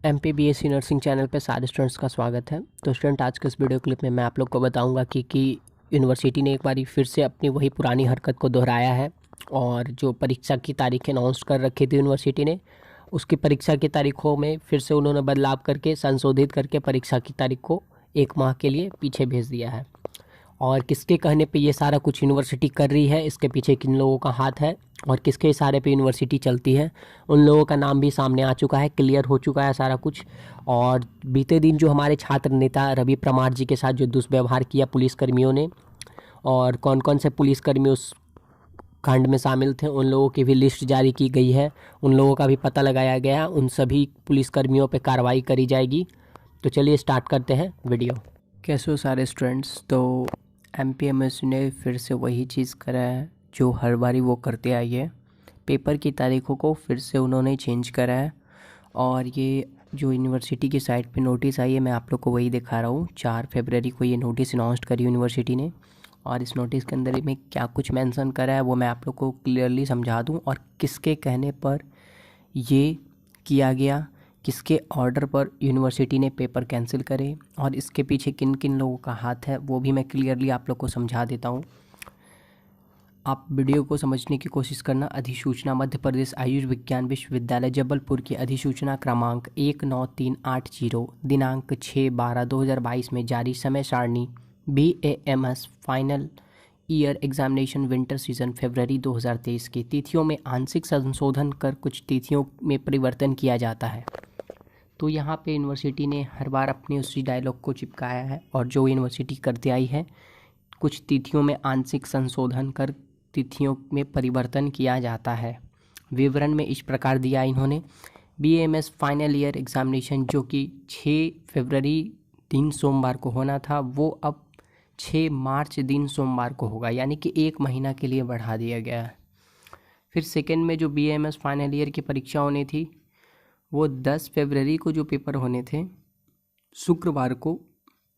MPBSC nursing channel पे सारे students का स्वागत है। तो स्टूडेंट, आज के इस वीडियो क्लिप में मैं आप लोग को बताऊंगा कि यूनिवर्सिटी ने एक बार फिर से अपनी वही पुरानी हरकत को दोहराया है और जो परीक्षा की तारीखें अनाउंस कर रखी थी यूनिवर्सिटी ने, उसकी परीक्षा की तारीखों में फिर से उन्होंने बदलाव करके संशोधित करके परीक्षा की तारीख को 1 माह के लिए पीछे भेज दिया है। और किसके कहने पे ये सारा कुछ यूनिवर्सिटी कर रही है, इसके पीछे किन लोगों का हाथ है और किसके इशारे पे यूनिवर्सिटी चलती है, उन लोगों का नाम भी सामने आ चुका है, क्लियर हो चुका है सारा कुछ। और बीते दिन जो हमारे छात्र नेता रवि परमार जी के साथ जो दुष्व्यवहार किया पुलिसकर्मियों ने, और कौन कौन से पुलिसकर्मी उस कांड में शामिल थे, उन लोगों की भी लिस्ट जारी की गई है, उन लोगों का भी पता लगाया गया, उन सभी पुलिसकर्मियों पर कार्रवाई करी जाएगी। तो चलिए स्टार्ट करते हैं वीडियो। कैसे हो सारे स्टूडेंट्स। तो MPMSU ने फिर से वही चीज़ करा है जो हर बारी वो करते आई है। पेपर की तारीखों को फिर से उन्होंने चेंज करा है और ये जो यूनिवर्सिटी की साइट पे नोटिस आई है, मैं आप लोग को वही दिखा रहा हूँ। 4 फरवरी को ये नोटिस अनाउंस करी यूनिवर्सिटी ने और इस नोटिस के अंदर में क्या कुछ मेंशन करा है वो मैं आप लोग को क्लियरली समझा दूँ, और किसके कहने पर ये किया गया, किसके ऑर्डर पर यूनिवर्सिटी ने पेपर कैंसिल करे और इसके पीछे किन किन लोगों का हाथ है वो भी मैं क्लियरली आप लोग को समझा देता हूँ। आप वीडियो को समझने की कोशिश करना। अधिसूचना मध्य प्रदेश आयुर्विज्ञान विश्वविद्यालय जबलपुर की अधिसूचना क्रमांक 19380 दिनांक 6/12/2022 में जारी समय सारणी BAMS final year examination winter season फरवरी 2023 की तिथियों में आंशिक संशोधन कर कुछ तिथियों में परिवर्तन किया जाता है। तो यहाँ पे यूनिवर्सिटी ने हर बार अपने उसी डायलॉग को चिपकाया है और जो यूनिवर्सिटी करते आई है, कुछ तिथियों में आंशिक संशोधन कर तिथियों में परिवर्तन किया जाता है। विवरण में इस प्रकार दिया इन्होंने। BAMS फाइनल ईयर एग्जामिनेशन जो कि 6 फरवरी दिन सोमवार को होना था, वो अब 6 मार्च दिन सोमवार को होगा, यानी कि 1 महीना के लिए बढ़ा दिया गया है। फिर सेकेंड में जो BAMS फाइनल ईयर की परीक्षा होनी थी वो 10 फरवरी को जो पेपर होने थे शुक्रवार को,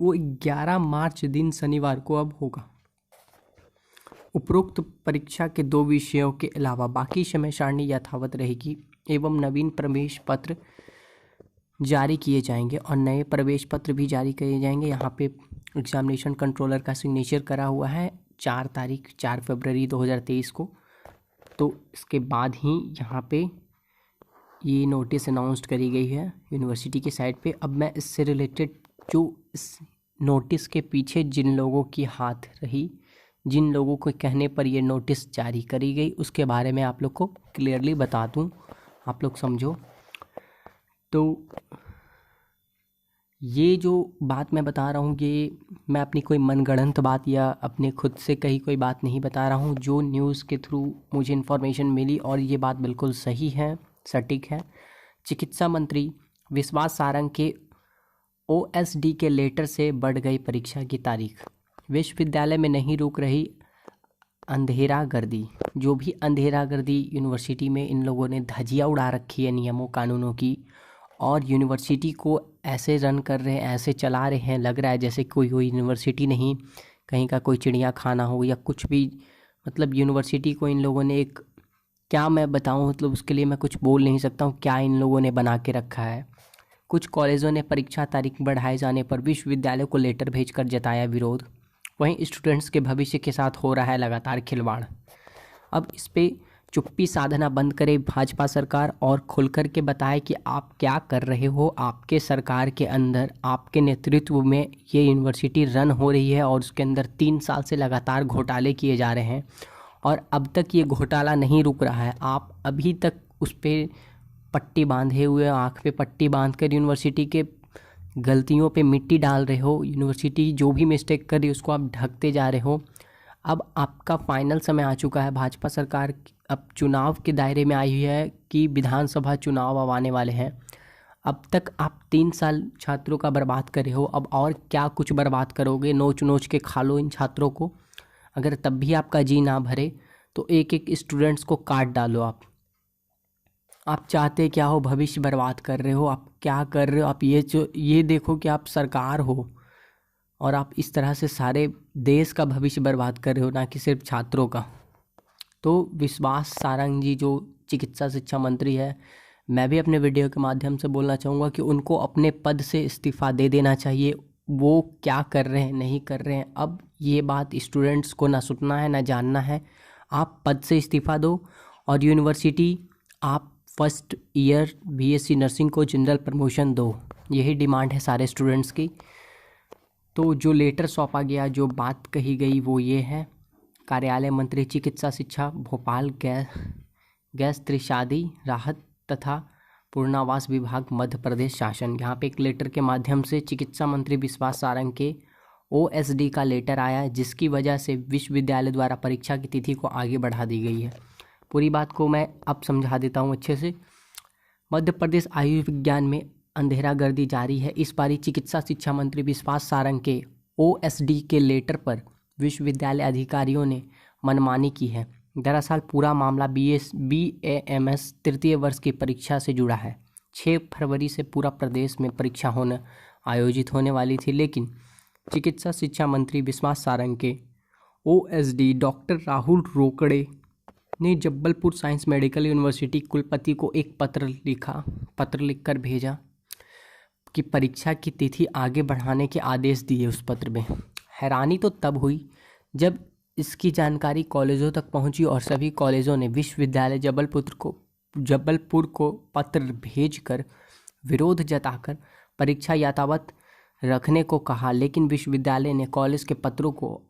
वो 11 मार्च दिन शनिवार को अब होगा। उपरोक्त परीक्षा के 2 विषयों के अलावा बाकी समय सारणी यथावत रहेगी एवं नवीन प्रवेश पत्र जारी किए जाएंगे और नए प्रवेश पत्र भी जारी किए जाएंगे। यहाँ पे एग्जामिनेशन कंट्रोलर का सिग्नेचर करा हुआ है 4 फरवरी 2023 को। तो इसके बाद ही यहाँ पे ये नोटिस अनाउंस्ड करी गई है यूनिवर्सिटी की साइट पे। अब मैं इससे रिलेटेड जो इस नोटिस के पीछे जिन लोगों की हाथ रही, जिन लोगों के कहने पर ये नोटिस जारी करी गई, उसके बारे में आप लोग को क्लियरली बता दूं, आप लोग समझो। तो ये जो बात मैं बता रहा हूँ, ये मैं अपनी कोई मनगढ़ंत बात या अपने खुद से कही कोई बात नहीं बता रहा हूँ। जो न्यूज़ के थ्रू मुझे इन्फॉर्मेशन मिली और ये बात बिल्कुल सही है, सटीक है। चिकित्सा मंत्री विश्वास सारंग के OSD के लेटर से बढ़ गई परीक्षा की तारीख। विश्वविद्यालय में नहीं रुक रही अंधेरागर्दी। जो भी अंधेरागर्दी यूनिवर्सिटी में इन लोगों ने धज्जियाँ उड़ा रखी है नियमों कानूनों की, और यूनिवर्सिटी को ऐसे रन कर रहे हैं, ऐसे चला रहे हैं, लग रहा है जैसे कोई यूनिवर्सिटी नहीं, कहीं का कोई चिड़िया खाना हो या कुछ भी। मतलब यूनिवर्सिटी को इन लोगों ने एक, क्या मैं बताऊं, मतलब उसके लिए मैं कुछ बोल नहीं सकता हूँ क्या इन लोगों ने बना के रखा है। कुछ कॉलेजों ने परीक्षा तारीख बढ़ाए जाने पर विश्वविद्यालय को लेटर भेजकर जताया विरोध। वहीं स्टूडेंट्स के भविष्य के साथ हो रहा है लगातार खिलवाड़। अब इस पे चुप्पी साधना बंद करे भाजपा सरकार और खुलकर के बताए कि आप क्या कर रहे हो। आपके सरकार के अंदर, आपके नेतृत्व में ये यूनिवर्सिटी रन हो रही है और उसके अंदर 3 साल से लगातार घोटाले किए जा रहे हैं और अब तक ये घोटाला नहीं रुक रहा है। आप अभी तक उस पर पट्टी बांधे हुए, आँख पे पट्टी बांध कर यूनिवर्सिटी के गलतियों पे मिट्टी डाल रहे हो। यूनिवर्सिटी जो भी मिस्टेक कर रही है उसको आप ढकते जा रहे हो। अब आपका फाइनल समय आ चुका है। भाजपा सरकार अब चुनाव के दायरे में आई हुई है कि विधानसभा चुनाव अब आने वाले हैं। अब तक आप 3 साल छात्रों का बर्बाद करे हो, अब और क्या कुछ बर्बाद करोगे। नोच नोच के खा लो इन छात्रों को। अगर तब भी आपका जी ना भरे तो एक एक स्टूडेंट्स को काट डालो। आप चाहते क्या हो, भविष्य बर्बाद कर रहे हो। आप क्या कर रहे हो, आप ये देखो कि आप सरकार हो और आप इस तरह से सारे देश का भविष्य बर्बाद कर रहे हो, ना कि सिर्फ छात्रों का। तो विश्वास सारंग जी जो चिकित्सा शिक्षा मंत्री है, मैं भी अपने वीडियो के माध्यम से बोलना चाहूँगा कि उनको अपने पद से इस्तीफ़ा दे देना चाहिए। वो क्या कर रहे हैं नहीं कर रहे हैं, अब ये बात स्टूडेंट्स को ना सुनना है ना जानना है। आप पद से इस्तीफ़ा दो और यूनिवर्सिटी आप फर्स्ट ईयर बीएससी नर्सिंग को जनरल प्रमोशन दो। यही डिमांड है सारे स्टूडेंट्स की। तो जो लेटर सौंपा गया, जो बात कही गई वो ये है, कार्यालय मंत्री चिकित्सा शिक्षा भोपाल गैस त्रिशादी राहत तथा पूर्णावास विभाग मध्य प्रदेश शासन। यहाँ पे एक लेटर के माध्यम से चिकित्सा मंत्री विश्वास सारंग के ओएसडी का लेटर आया है, जिसकी वजह से विश्वविद्यालय द्वारा परीक्षा की तिथि को आगे बढ़ा दी गई है। पूरी बात को मैं अब समझा देता हूँ अच्छे से। मध्य प्रदेश आयुर्विज्ञान में अंधेरागर्दी जारी है। इस बारी चिकित्सा शिक्षा मंत्री विश्वास सारंग के ओएसडी के लेटर पर विश्वविद्यालय अधिकारियों ने मनमानी की है। दरअसल पूरा मामला बीएएमएस तृतीय वर्ष की परीक्षा से जुड़ा है। 6 फरवरी से पूरा प्रदेश में परीक्षा आयोजित होने वाली थी, लेकिन चिकित्सा शिक्षा मंत्री विश्वास सारंग के ओएसडी डॉक्टर राहुल रोकड़े ने जबलपुर साइंस मेडिकल यूनिवर्सिटी कुलपति को एक पत्र लिखकर भेजा कि परीक्षा की तिथि आगे बढ़ाने के आदेश दिए। उस पत्र में हैरानी तो तब हुई जब इसकी जानकारी कॉलेजों तक पहुंची और सभी कॉलेजों ने विश्वविद्यालय जबलपुर को पत्र भेजकर विरोध जताकर परीक्षा यथावत रखने को कहा, लेकिन विश्वविद्यालय ने कॉलेज के पत्रों को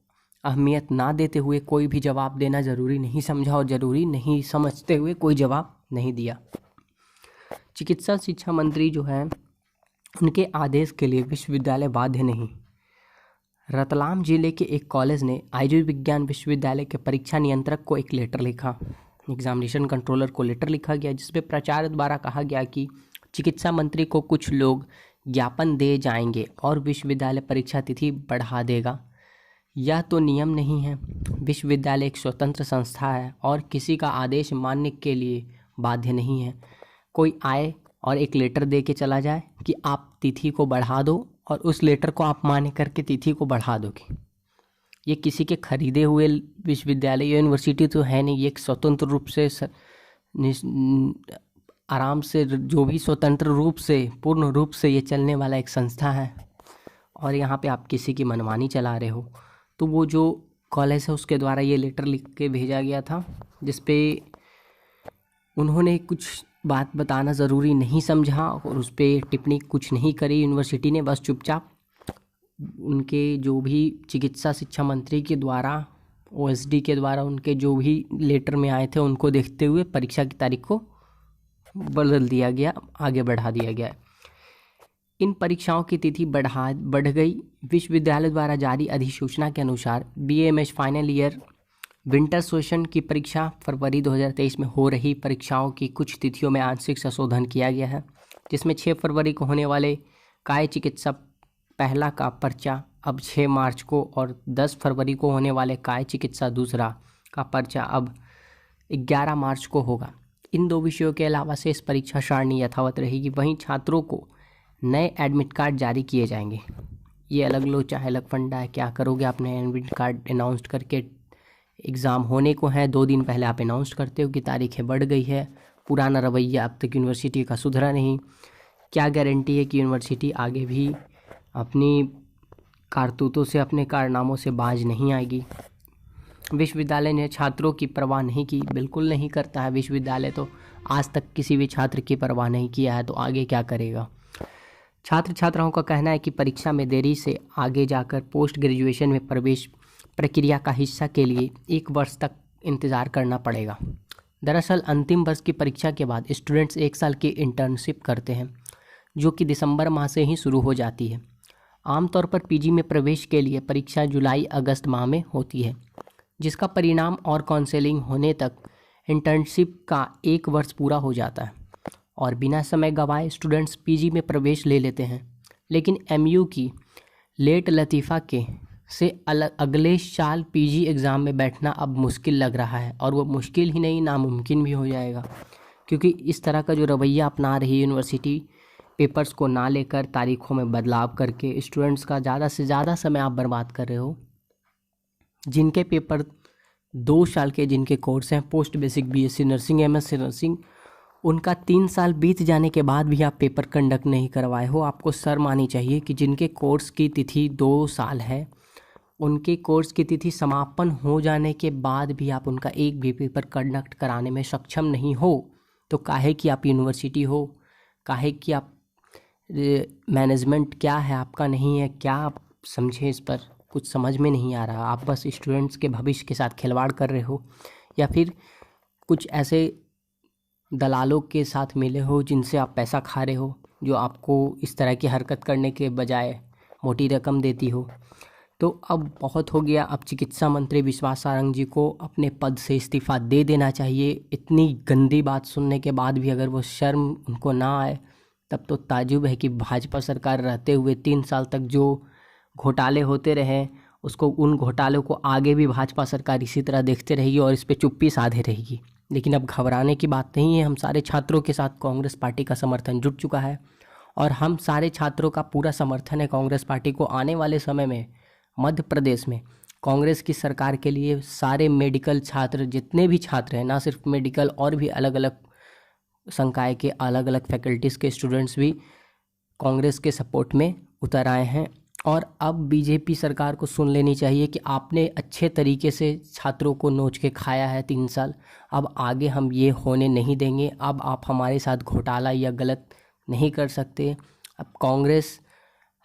अहमियत ना देते हुए कोई भी जवाब देना ज़रूरी नहीं समझा और ज़रूरी नहीं समझते हुए कोई जवाब नहीं दिया। चिकित्सा शिक्षा मंत्री जो है, उनके आदेश के लिए विश्वविद्यालय बाध्य नहीं। रतलाम जिले के एक कॉलेज ने आयुर्विज्ञान विश्वविद्यालय के परीक्षा नियंत्रक को एक लेटर लिखा, एग्जामिनेशन कंट्रोलर को लेटर लिखा गया, जिसमें प्राचार्य द्वारा कहा गया कि चिकित्सा मंत्री को कुछ लोग ज्ञापन दे जाएंगे और विश्वविद्यालय परीक्षा तिथि बढ़ा देगा। यह तो नियम नहीं है। विश्वविद्यालय एक स्वतंत्र संस्था है और किसी का आदेश मानने के लिए बाध्य नहीं है। कोई आए और एक लेटर दे के चला जाए कि आप तिथि को बढ़ा दो और उस लेटर को आप माने करके तिथि को बढ़ा दोगे। ये किसी के खरीदे हुए विश्वविद्यालय या यूनिवर्सिटी तो है नहीं। ये एक स्वतंत्र रूप से आराम से, जो भी स्वतंत्र रूप से, पूर्ण रूप से ये चलने वाला एक संस्था है और यहाँ पे आप किसी की मनमानी चला रहे हो। तो वो जो कॉलेज है उसके द्वारा ये लेटर लिख के भेजा गया था, जिसपे उन्होंने कुछ बात बताना ज़रूरी नहीं समझा और उस पर टिप्पणी कुछ नहीं करी। यूनिवर्सिटी ने बस चुपचाप उनके जो भी चिकित्सा शिक्षा मंत्री के द्वारा, ओएसडी के द्वारा उनके जो भी लेटर में आए थे उनको देखते हुए परीक्षा की तारीख को बदल दिया गया, आगे बढ़ा दिया गया। इन परीक्षाओं की तिथि बढ़ गई। विश्वविद्यालय द्वारा जारी अधिसूचना के अनुसार BAMS final year winter session की परीक्षा फरवरी 2023 में हो रही परीक्षाओं की कुछ तिथियों में आंशिक संशोधन किया गया है, जिसमें 6 फरवरी को होने वाले काय चिकित्सा पहला का पर्चा अब 6 मार्च को और 10 फरवरी को होने वाले काय चिकित्सा दूसरा का पर्चा अब 11 मार्च को होगा। इन 2 विषयों के अलावा शेष परीक्षा सारणी यथावत रहेगी। वहीं छात्रों को नए एडमिट कार्ड जारी किए जाएंगे। ये अलग लोचा है, अलग फंडा है। क्या करोगे? आपने एडमिट कार्ड अनाउंस करके एग्ज़ाम होने को है, 2 दिन पहले आप अनाउंस करते हो कि तारीखें बढ़ गई है। पुराना रवैया अब तक यूनिवर्सिटी का सुधरा नहीं। क्या गारंटी है कि यूनिवर्सिटी आगे भी अपनी कारतूतों से, अपने कारनामों से बाज नहीं आएगी? विश्वविद्यालय ने छात्रों की परवाह नहीं की, बिल्कुल नहीं करता है। विश्वविद्यालय तो आज तक किसी भी छात्र की परवाह नहीं किया है, तो आगे क्या करेगा? छात्र छात्राओं का कहना है कि परीक्षा में देरी से आगे जाकर पोस्ट ग्रेजुएशन में प्रवेश प्रक्रिया का हिस्सा के लिए 1 वर्ष तक इंतज़ार करना पड़ेगा। दरअसल अंतिम वर्ष की परीक्षा के बाद स्टूडेंट्स 1 साल की इंटर्नशिप करते हैं, जो कि दिसंबर माह से ही शुरू हो जाती है। आमतौर पर पीजी में प्रवेश के लिए परीक्षा जुलाई-अगस्त माह में होती है, जिसका परिणाम और काउंसलिंग होने तक इंटर्नशिप का 1 वर्ष पूरा हो जाता है और बिना समय गंवाए स्टूडेंट्स पीजी में प्रवेश ले लेते हैं। लेकिन एमयू की लेट लतीफ़ा के से अगले साल पीजी एग्ज़ाम में बैठना अब मुश्किल लग रहा है, और वो मुश्किल ही नहीं, नामुमकिन भी हो जाएगा, क्योंकि इस तरह का जो रवैया अपना रही यूनिवर्सिटी, पेपर्स को ना लेकर तारीखों में बदलाव करके स्टूडेंट्स का ज़्यादा से ज़्यादा समय आप बर्बाद कर रहे हो। जिनके पेपर 2 साल के जिनके कोर्स हैं, post basic BSc nursing, MSc nursing, उनका 3 साल बीत जाने के बाद भी आप पेपर कंडक्ट नहीं करवाए हो। आपको शर्म आनी चाहिए कि जिनके कोर्स की तिथि 2 साल है, उनके कोर्स की तिथि समापन हो जाने के बाद भी आप उनका एक भी पेपर कंडक्ट कराने में सक्षम नहीं हो, तो काहे कि आप यूनिवर्सिटी हो, काहे कि आप मैनेजमेंट क्या है आपका नहीं है, क्या आप समझे? इस पर कुछ समझ में नहीं आ रहा। आप बस स्टूडेंट्स के भविष्य के साथ खिलवाड़ कर रहे हो, या फिर कुछ ऐसे दलालों के साथ मिले हो जिनसे आप पैसा खा रहे हो, जो आपको इस तरह की हरकत करने के बजाय मोटी रकम देती हो। तो अब बहुत हो गया। अब चिकित्सा मंत्री विश्वास सारंग जी को अपने पद से इस्तीफ़ा दे देना चाहिए। इतनी गंदी बात सुनने के बाद भी अगर वो शर्म उनको ना आए, तब तो ताज्जुब है कि भाजपा सरकार रहते हुए 3 साल तक जो घोटाले होते रहे, उसको उन घोटालों को आगे भी भाजपा सरकार इसी तरह देखते रहेगी और इस पर चुप्पी साधे रहेगी। लेकिन अब घबराने की बात नहीं है। हम सारे छात्रों के साथ कांग्रेस पार्टी का समर्थन जुट चुका है और हम सारे छात्रों का पूरा समर्थन है कांग्रेस पार्टी को। आने वाले समय में मध्य प्रदेश में कांग्रेस की सरकार के लिए सारे मेडिकल छात्र, जितने भी छात्र हैं, ना सिर्फ मेडिकल और भी अलग अलग संकाय के अलग अलग फैकल्टीज़ के स्टूडेंट्स भी कांग्रेस के सपोर्ट में उतर आए हैं। और अब बीजेपी सरकार को सुन लेनी चाहिए कि आपने अच्छे तरीके से छात्रों को नोच के खाया है 3 साल। अब आगे हम ये होने नहीं देंगे। अब आप हमारे साथ घोटाला या गलत नहीं कर सकते। अब कांग्रेस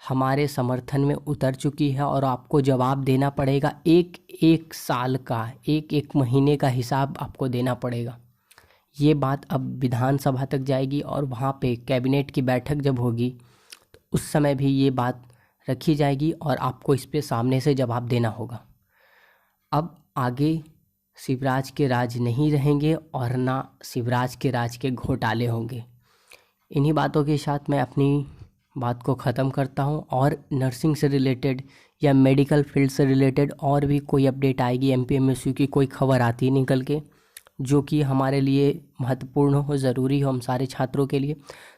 हमारे समर्थन में उतर चुकी है और आपको जवाब देना पड़ेगा। एक एक साल का, एक एक महीने का हिसाब आपको देना पड़ेगा। ये बात अब विधानसभा तक जाएगी और वहाँ पे कैबिनेट की बैठक जब होगी तो उस समय भी ये बात रखी जाएगी और आपको इस पे सामने से जवाब देना होगा। अब आगे शिवराज के राज नहीं रहेंगे और ना शिवराज के राज के घोटाले होंगे। इन्हीं बातों के साथ मैं अपनी बात को ख़त्म करता हूँ। और नर्सिंग से रिलेटेड या मेडिकल फील्ड से रिलेटेड और भी कोई अपडेट आएगी, एमपीएमएसयू की कोई खबर आती है निकल के जो कि हमारे लिए महत्वपूर्ण हो, ज़रूरी हो हम सारे छात्रों के लिए,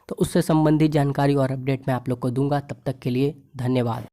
तो उससे संबंधित जानकारी और अपडेट मैं आप लोग को दूंगा। तब तक के लिए धन्यवाद।